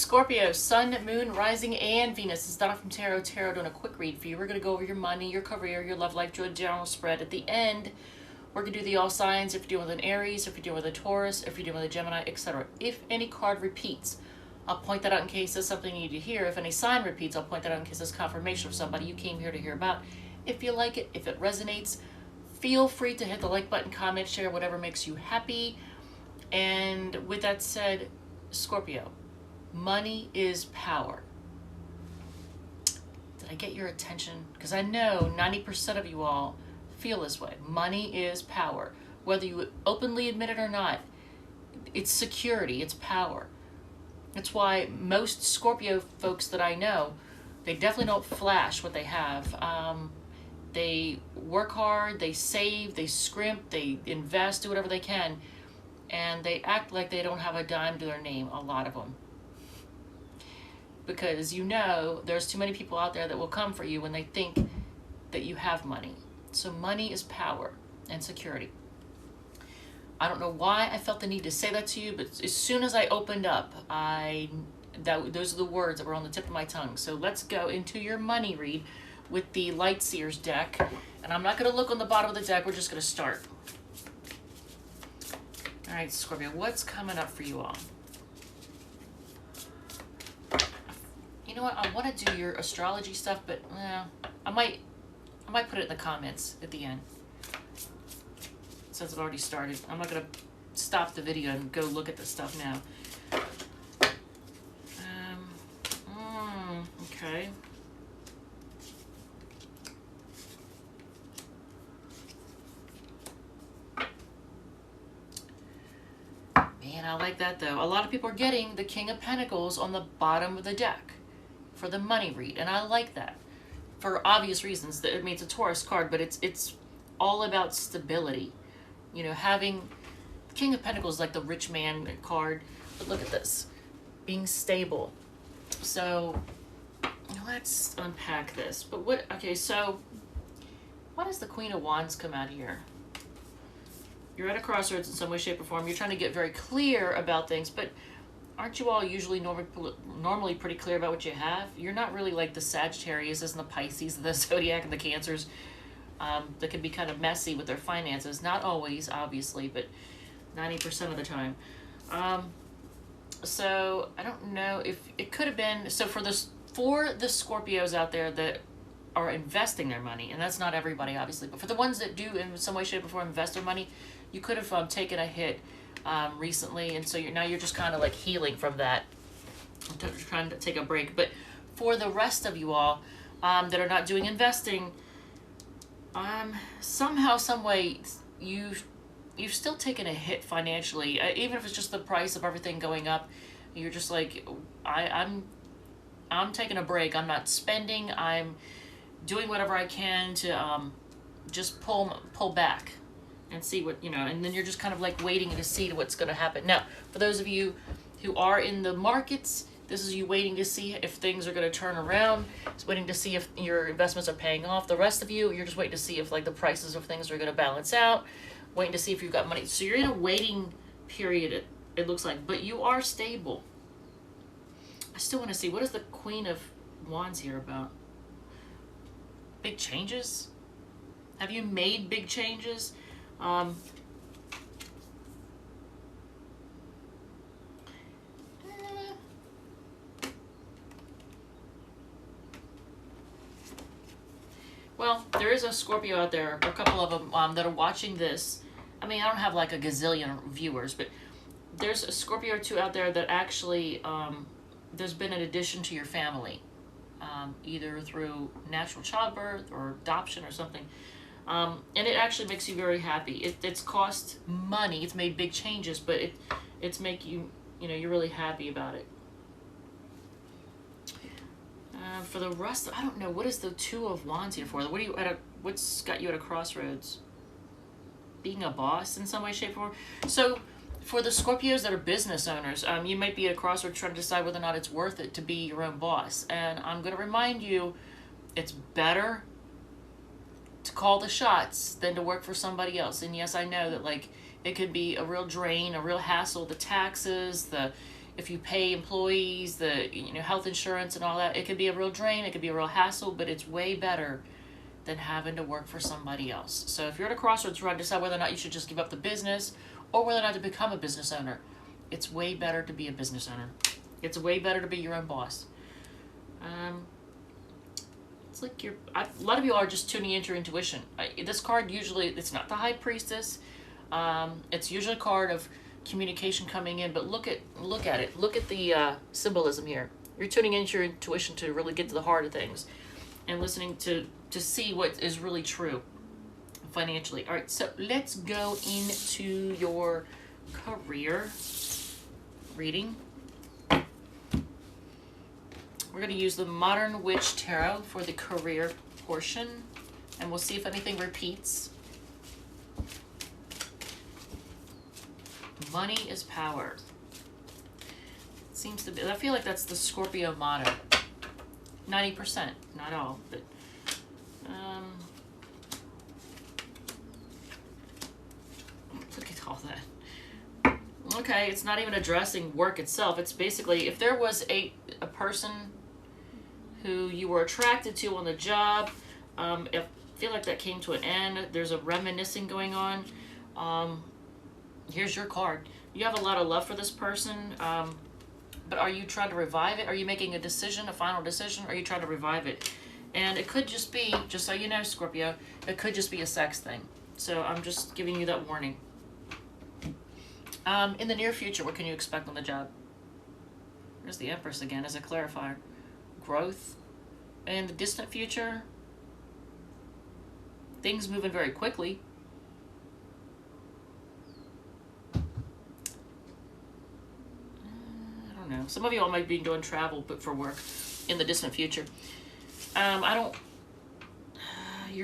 Scorpio, Sun, Moon, Rising, and Venus. This is Donna from Tarot. Tarot doing a quick read for you. We're going to go over your money, your career, your love life, do a general spread. At the end, we're going to do the all signs if you're dealing with an Aries, if you're dealing with a Taurus, if you're dealing with a Gemini, etc. If any card repeats, I'll point that out in case there's something you need to hear. If any sign repeats, I'll point that out in case there's confirmation of somebody you came here to hear about. If you like it, if it resonates, feel free to hit the like button, comment, share, whatever makes you happy. And with that said, Scorpio, money is power. Did I get your attention? Because I know 90% of you all feel this way. Money is power. Whether you openly admit it or not, it's security, it's power. That's why most Scorpio folks that I know, they definitely don't flash what they have. They work hard, they save, they scrimp, they invest, do whatever they can, and they act like they don't have a dime to their name, a lot of them. Because you know there's too many people out there that will come for you when they think that you have money. So money is power and security. I don't know why I felt the need to say that to you, but as soon as I opened up, those are the words that were on the tip of my tongue. So let's go into your money read with the Light Seers deck. And I'm not going to look on the bottom of the deck, we're just going to start. All right, Scorpio, what's coming up for you all? You know what? I want to do your astrology stuff, but I might put it in the comments at the end. Since I've already started, I'm not gonna stop the video and go look at this stuff now. Okay. Man, I like that though. A lot of people are getting the King of Pentacles on the bottom of the deck for the money read, and I like that for obvious reasons. I mean, it's a Taurus card, but it's all about stability. You know, having King of Pentacles like the rich man card, but look at this, being stable. So let's unpack this. But what? Okay, so why does the Queen of Wands come out here? You're at a crossroads in some way, shape, or form. You're trying to get very clear about things, but aren't you all usually normally pretty clear about what you have? You're not really like the Sagittarius and the Pisces, the Zodiac and the Cancers that can be kind of messy with their finances. Not always, obviously, but 90% of the time. So I don't know if it could have been, so for the Scorpios out there that are investing their money, and that's not everybody obviously, but for the ones that do in some way, shape, or form invest their money, you could have taken a hit recently, and so now you're just kind of like healing from that, trying to take a break. But for the rest of you all that are not doing investing, somehow, some way, you've still taken a hit financially, even if it's just the price of everything going up. You're just like, I'm taking a break. I'm not spending. I'm doing whatever I can to just pull back and see what, you know, and then you're just kind of like waiting to see what's going to happen. Now, for those of you who are in the markets, this is you waiting to see if things are going to turn around. It's waiting to see if your investments are paying off. The rest of you, you're just waiting to see if like the prices of things are going to balance out, waiting to see if you've got money. So you're in a waiting period, it looks like, but you are stable. I still want to see, what is the Queen of Wands here about? Big changes? Have you made big changes? Well, there is a Scorpio out there, a couple of them that are watching this. I mean, I don't have like a gazillion viewers, but there's a Scorpio or two out there that actually, there's been an addition to your family, either through natural childbirth or adoption or something. And it actually makes you very happy. It's cost money, it's made big changes, but it's make you, you know, you're really happy about it. For the rest, I don't know, what is the Two of Wands here for? What are you what's got you at a crossroads? Being a boss in some way, shape, or form. So for the Scorpios that are business owners, you might be at a crossroads trying to decide whether or not it's worth it to be your own boss. And I'm going to remind you, it's better to call the shots than to work for somebody else. And yes, I know that like it could be a real drain, a real hassle, the taxes, the if you pay employees the health insurance and all that, it could be a real drain, it could be a real hassle, but it's way better than having to work for somebody else. So if you're at a crossroads trying to decide whether or not you should just give up the business or whether or not to become a business owner, it's way better to be a business owner. It's way better to be your own boss. It's like a lot of you are just tuning into your intuition. This card usually, it's not the High Priestess. It's usually a card of communication coming in, but look at it. Look at the symbolism here. You're tuning into your intuition to really get to the heart of things and listening to see what is really true financially. All right, so let's go into your career reading. We're going to use the Modern Witch Tarot for the career portion, and we'll see if anything repeats. Money is power. Seems to be. I feel like that's the Scorpio motto. 90%, not all, but look at all that. Okay, it's not even addressing work itself. It's basically, if there was a person who you were attracted to on the job, I feel like that came to an end. There's a reminiscing going on. Here's your card. You have a lot of love for this person, but are you trying to revive it? Are you making a decision, a final decision? Or are you trying to revive it? And it could just be, just so you know, Scorpio, it could just be a sex thing. So I'm just giving you that warning. In the near future, what can you expect on the job? There's the Empress again as a clarifier. Growth. In the distant future, things moving very quickly. I don't know. Some of you all might be doing travel, but for work in the distant future. You're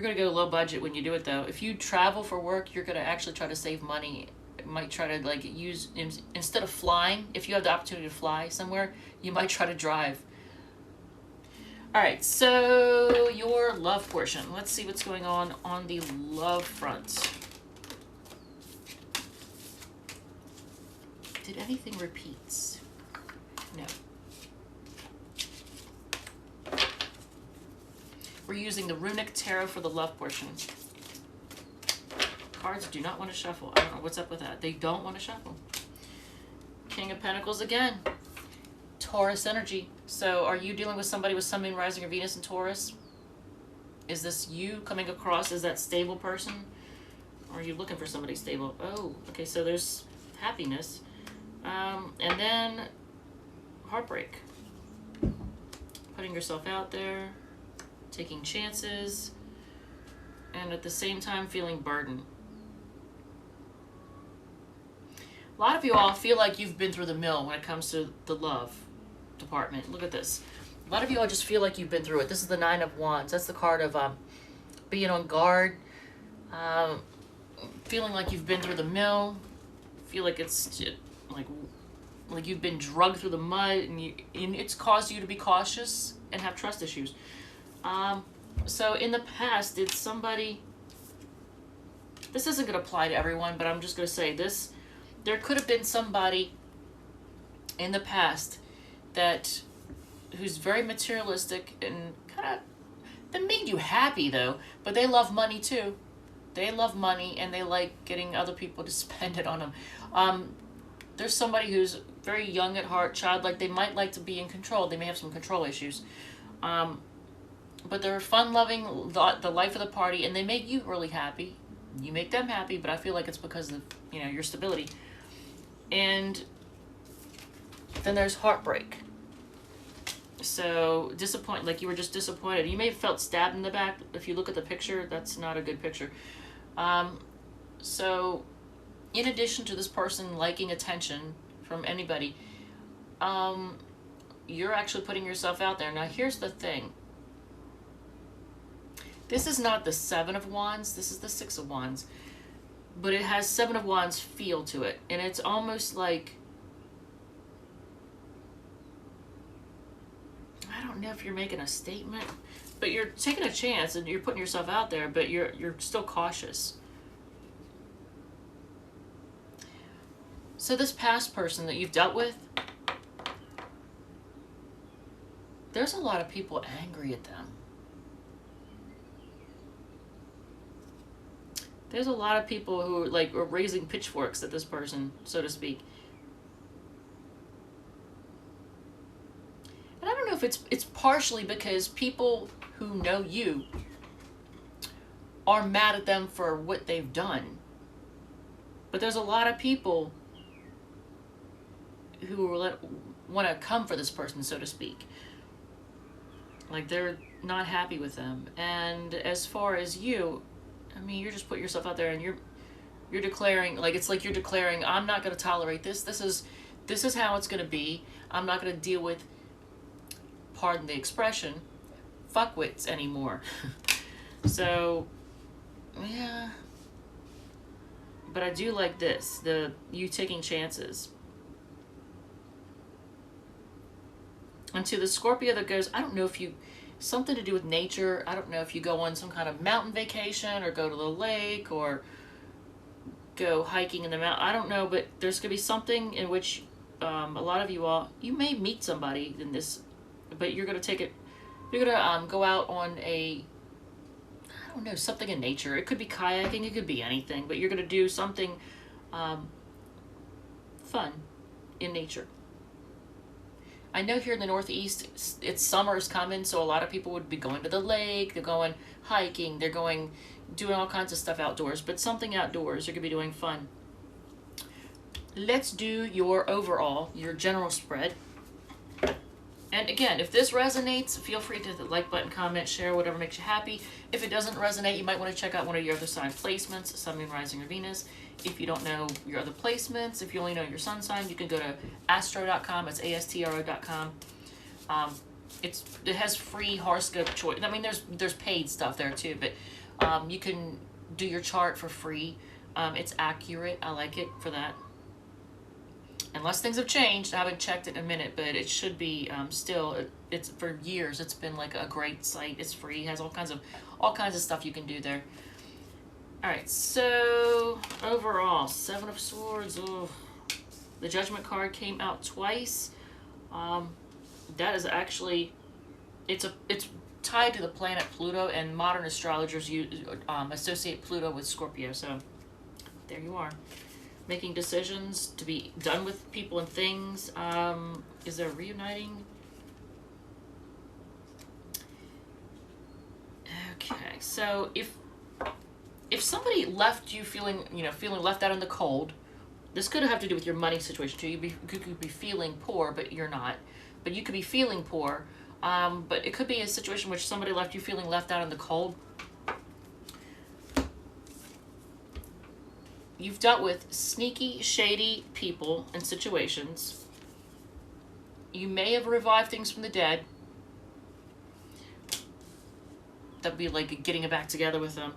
going to go low budget when you do it, though. If you travel for work, you're going to actually try to save money. Might try to like use, instead of flying, if you have the opportunity to fly somewhere, you might try to drive. All right, so your love portion. Let's see what's going on the love front. Did anything repeat? No. We're using the Runic Tarot for the love portion. Cards do not want to shuffle. I don't know what's up with that. They don't want to shuffle. King of Pentacles again. Taurus energy. So are you dealing with somebody with Sun, Moon, Rising, or Venus in Taurus? Is this you coming across as that stable person? Or are you looking for somebody stable? Oh, okay, so there's happiness. And then heartbreak. Putting yourself out there. Taking chances. And at the same time feeling burdened. A lot of you all feel like you've been through the mill when it comes to the love department. Look at this. A lot of you all just feel like you've been through it. This is the Nine of Wands. That's the card of being on guard, feeling like you've been through the mill, feel like it's like you've been drugged through the mud, and it's caused you to be cautious and have trust issues. So in the past, did somebody... This isn't going to apply to everyone, but I'm just going to say this. There could have been somebody in the past who's very materialistic and kind of, that made you happy though, but they love money too. They love money and they like getting other people to spend it on them. There's somebody who's very young at heart, childlike. They might like to be in control. They may have some control issues. But they're fun-loving, the life of the party, and they make you really happy. You make them happy, but I feel like it's because of, your stability. And then there's heartbreak. So like you were just disappointed. You may have felt stabbed in the back. If you look at the picture, that's not a good picture. So in addition to this person liking attention from anybody, you're actually putting yourself out there. Now here's the thing. This is not the Seven of Wands. This is the Six of Wands. But it has Seven of Wands feel to it. And it's almost like... I don't know if you're making a statement. But you're taking a chance and you're putting yourself out there. But you're still cautious. So this past person that you've dealt with... there's a lot of people angry at them. There's a lot of people who like are raising pitchforks at this person, so to speak. And I don't know if it's partially because people who know you are mad at them for what they've done. But there's a lot of people who want to come for this person, so to speak. Like they're not happy with them. And as far as you, I mean, you're just putting yourself out there and you're declaring, like it's like you're declaring, I'm not going to tolerate this. This is how it's going to be. I'm not going to deal with, pardon the expression, fuckwits anymore. So, yeah. But I do like this, you taking chances. And to the Scorpio that goes, I don't know if you, something to do with nature. I don't know if you go on some kind of mountain vacation or go to the lake or go hiking in the mountain. I don't know, but there's going to be something in which a lot of you all, you may meet somebody in this, but you're going to take it, you're going to go out on a, I don't know, something in nature. It could be kayaking, it could be anything, but you're going to do something fun in nature. I know here in the Northeast, it's summer's coming, so a lot of people would be going to the lake, they're going hiking, they're going, doing all kinds of stuff outdoors, but something outdoors, you're going to be doing fun. Let's do your overall, your general spread. And again, if this resonates, feel free to hit the like button, comment, share, whatever makes you happy. If it doesn't resonate, you might want to check out one of your other sign placements, Sun, Moon, Rising, or Venus. If you don't know your other placements, if you only know your sun sign, you can go to astro.com. It's astro.com. It has free horoscope choice. I mean, there's paid stuff there too, but you can do your chart for free. It's accurate. I like it for that. Unless things have changed, I haven't checked it in a minute, but it should be still. It's for years. It's been like a great site. It's free. It has all kinds of stuff you can do there. All right. So overall, 7 of Swords. Oh, the Judgment card came out twice. That is actually, it's tied to the planet Pluto, and modern astrologers associate Pluto with Scorpio. So there you are. Making decisions to be done with people and things. Is there reuniting? Okay, so if somebody left you feeling left out in the cold, this could have to do with your money situation too. You could be feeling poor, but you're not. But you could be feeling poor. But it could be a situation in which somebody left you feeling left out in the cold. You've dealt with sneaky, shady people and situations. You may have revived things from the dead. That'd be like getting it back together with them.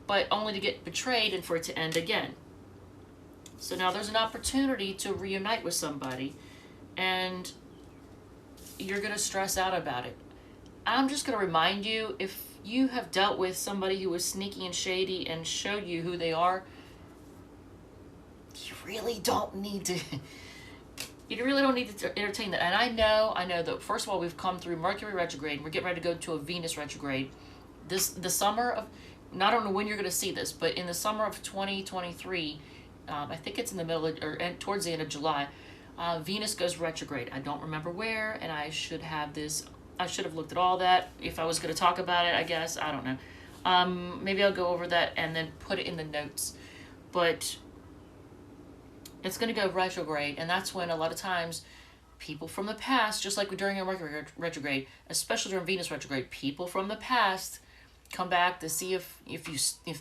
But only to get betrayed and for it to end again. So now there's an opportunity to reunite with somebody, and you're going to stress out about it. I'm just going to remind you, if you have dealt with somebody who was sneaky and shady and showed you who they are, you really don't need to entertain that. And I know that, first of all, we've come through Mercury retrograde. We're getting ready to go to a Venus retrograde. The summer of, I don't know when you're going to see this, but in the summer of 2023, I think it's in the middle of, or towards the end of July, Venus goes retrograde. I don't remember where, and I should have looked at all that if I was going to talk about it, I guess. I don't know. Maybe I'll go over that and then put it in the notes. But it's going to go retrograde, and that's when a lot of times people from the past, just like during a Mercury retrograde, especially during Venus retrograde, people from the past come back to see if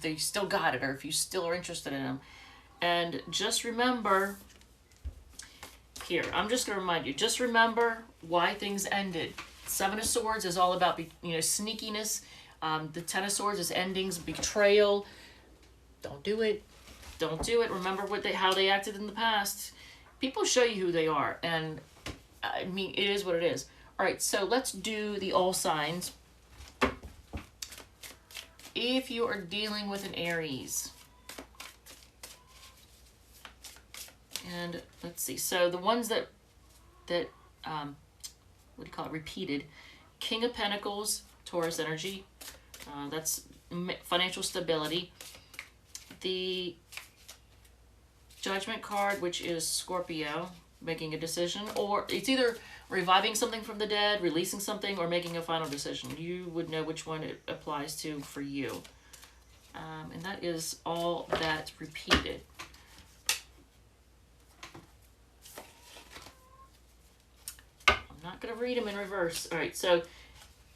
they still got it, or if you still are interested in them. And just remember, here, I'm just going to remind you, just remember why things ended. 7 of Swords is all about sneakiness. The 10 of Swords is endings, betrayal. Don't do it. Don't do it. Remember how they acted in the past. People show you who they are, and I mean, it is what it is. All right, so let's do the all signs. If you are dealing with an Aries, and let's see. So the ones that what do you call it, repeated. King of Pentacles, Taurus energy. That's financial stability. The Judgment card, which is Scorpio, making a decision, or it's either reviving something from the dead, releasing something, or making a final decision. You would know which one it applies to for you. And that is all that repeated. I'm not going to read them in reverse. All right, so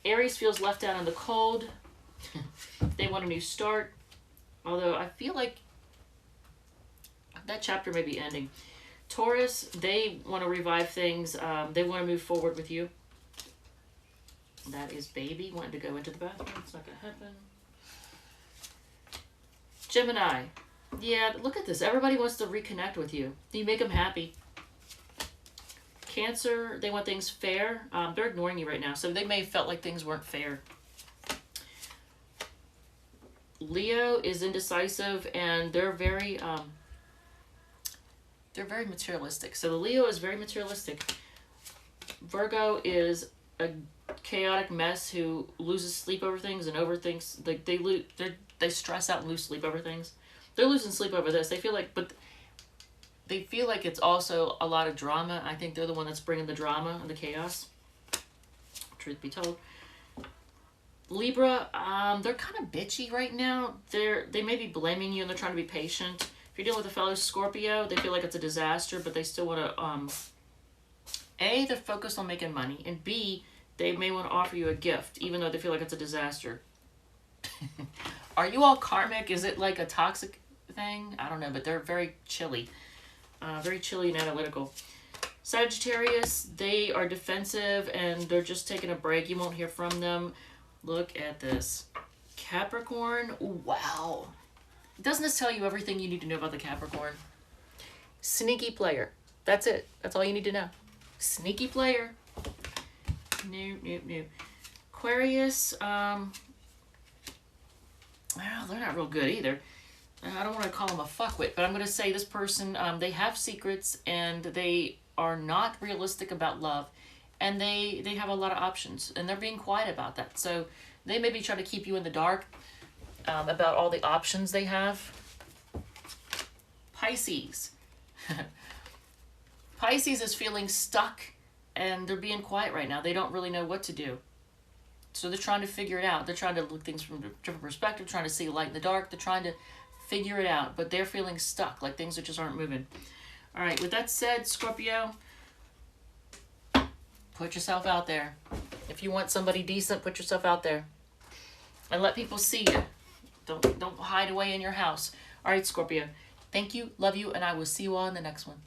Aries feels left out in the cold. They want a new start. Although I feel like that chapter may be ending. Taurus, they want to revive things. They want to move forward with you. That is baby wanting to go into the bathroom. It's not going to happen. Gemini. Yeah, look at this. Everybody wants to reconnect with you. You make them happy. Cancer, they want things fair. They're ignoring you right now, so they may have felt like things weren't fair. Leo is indecisive, and they're very materialistic. So the Leo is very materialistic. Virgo is a chaotic mess who loses sleep over things and overthinks. Like they stress out and lose sleep over things. They're losing sleep over this. They feel like it's also a lot of drama. I think they're the one that's bringing the drama and the chaos. Truth be told. Libra, they're kind of bitchy right now. They may be blaming you and they're trying to be patient. If you're dealing with a fellow Scorpio, they feel like it's a disaster, but they still want to, A, they're focused on making money, and B, they may want to offer you a gift, even though they feel like it's a disaster. Are you all karmic? Is it like a toxic thing? I don't know, but they're very chilly. Very chilly and analytical. Sagittarius, they are defensive, and they're just taking a break. You won't hear from them. Look at this. Capricorn, wow. Doesn't this tell you everything you need to know about the Capricorn? Sneaky player. That's it. That's all you need to know. Sneaky player. No. Aquarius, well, they're not real good either. I don't want to call them a fuckwit, but I'm going to say this person, they have secrets, and they are not realistic about love, and they have a lot of options, and they're being quiet about that. So they maybe try to keep you in the dark about all the options they have. Pisces. Pisces is feeling stuck, and they're being quiet right now. They don't really know what to do. So they're trying to figure it out. They're trying to look at things from a different perspective, trying to see light in the dark. They're trying to figure it out, but they're feeling stuck, like things that just aren't moving. All right, with that said, Scorpio, put yourself out there. If you want somebody decent, put yourself out there. And let people see you. Don't hide away in your house. All right, Scorpio. Thank you, love you, and I will see you all in the next one.